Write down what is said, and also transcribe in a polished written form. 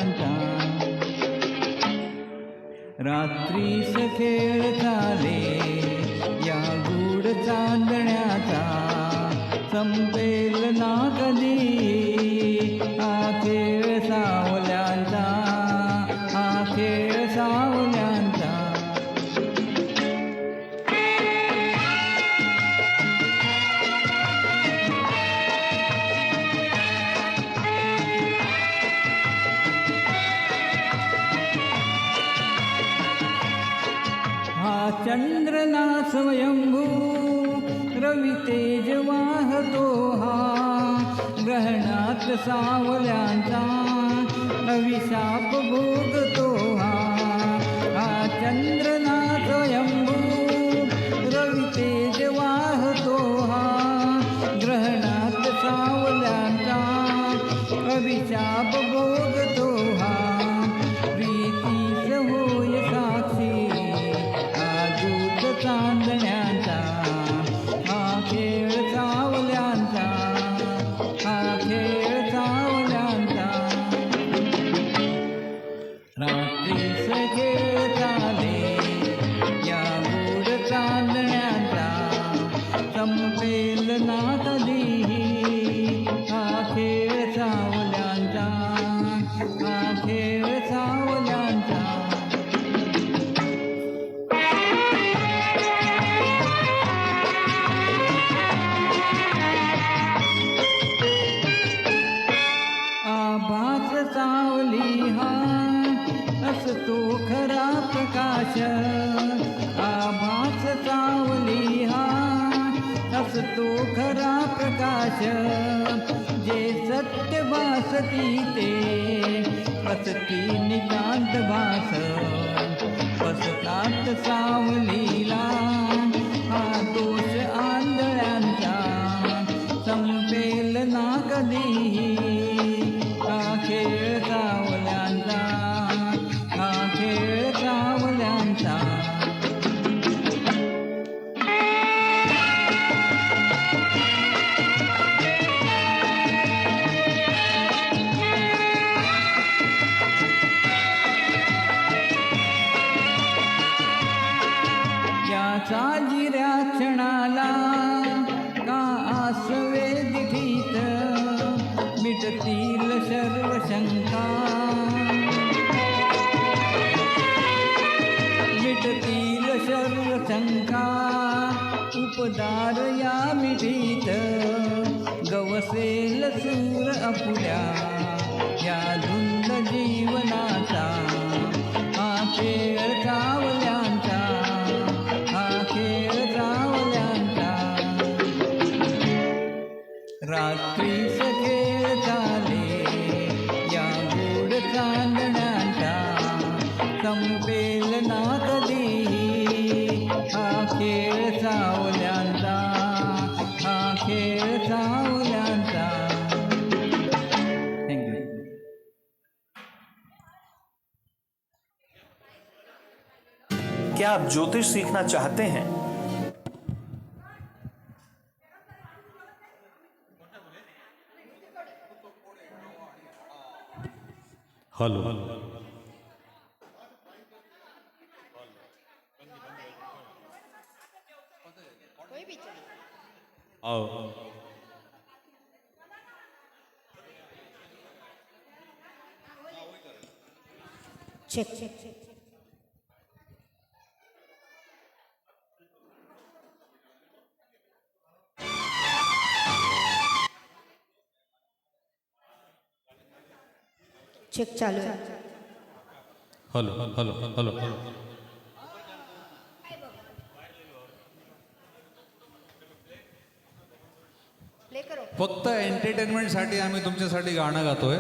सावल्यांचा रात्रीस खेळ चाले या गूढ चांदण्याचा संपेल ना कधी हा खेळ सावल्यांचा हा खेळ सावल्यांचा हा चंद्र ना स्वयंभू रवी तेज वाहतो हा ग्रहणात सावल्यांचा अभिशाप भोगतो हा चंद्र ना स्वयंभू रवी तेज वाहतो हा ग्रहणात सावल्यांचा अभिशाप भोगतो हा प्रीतीस होय साक्षी दूत चांदण्याचा हा खेळ सावल्यांचा हा खेळ सावल्यांचा रात्रीस खेळ चाले या गूढ चांदण्याचा संपेल ना कधीही हा खेळ सावल्यांचा हा खेळ सावल्यांचा आभास सावली हा असतो खरा प्रकाश आभास सावली हा असतो खरा प्रकाश जे सत्य भासती ते असती नितांत भास पसतात सावलीला हा दोष आंधळ्यांचा संपेल ना कधीही हा खेळ सावल्यांचा हा खेळ सावल्यांचा याचा जिऱ्या क्षणाला का आसवेद भीत मिटतील सर्व शंका मिटतील सर्व शंका उपदार या मिठीत गवसेल सूर अपुल्या या धुंद जीवनाचा हा खेळ सावल्यांचा हा खेळ सावल्यांचा रात्रीस खेळ चाले या गूढ चांदण्याचा संपेल ना कधीही हा खेळ सावल्यांचा हा खेळ सावल्यांचा. थँक्यू. क्या आप ज्योतिष सीखना चाहते हैं? हेलो आओ चेक चेक चेक चेक चालू है. Hello hello hello hello play करो. फक्त एंटरटेनमेंटसाठी आम्ही तुमच्यासाठी गाणं गातोय.